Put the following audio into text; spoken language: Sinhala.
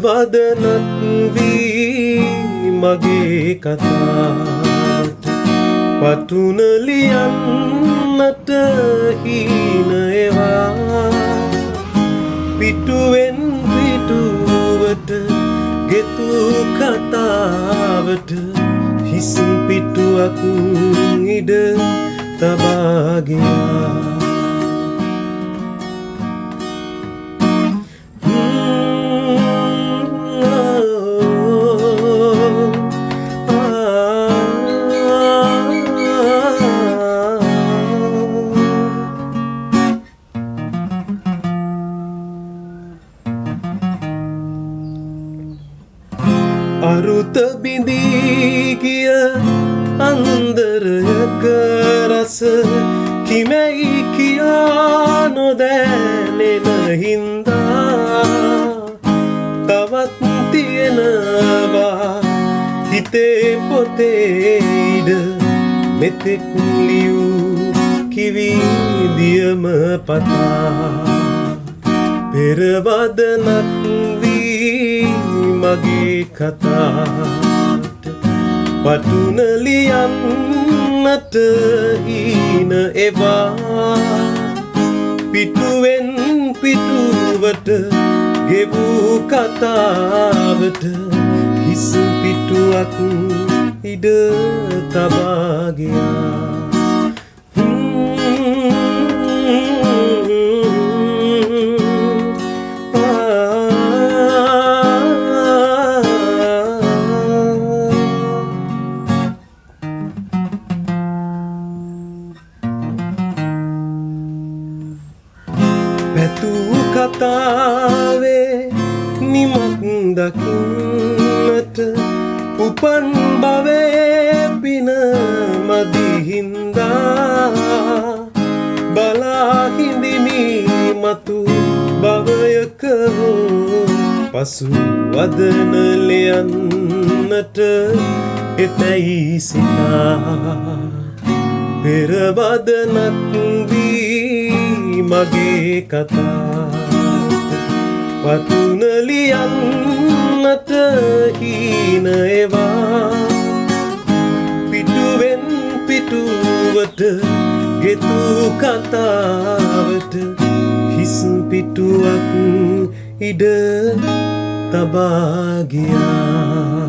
පෙරවදනක් වී මගේ කතාවට පටුන ලියන්නට හීන ඒවා පිටුවෙන් පිටුවට ගෙතු කතාවට හිස් පිටුවක් ඉඩ තබා ගියා. අරුත බිඳී ගිය අන්දරයක රස කිමැයි කියා නොදැනෙන හින්දා තවත් තියෙනවා හිතේ පොතේ ඉඩ මෙතෙක් ලියූ කිවිදියම පතා පෙරවදනක් මගේ කතාවට පටුන ලියන්නට හීන ඒවා පිටුවෙන් පිටුවට ගෙවූ කතාවට හිස් පිටුවක් ඉඩ තබා ගියා. පැතූ කතාවේ නිමක් දකින්නට උපන් භවයේ පින මදිහින්දා බලා හිඳිමි මතු භවයක පසු වදන ලියන්නට එතැයි සිතා පෙරවදනක් වී මගේ කතාවට පටුන ලියන්නට හීන ඒවා පිටුවෙන් පිටුවට ගෙතු කතාවට හිස් පිටුවක් ඉඩ තබා ගියා.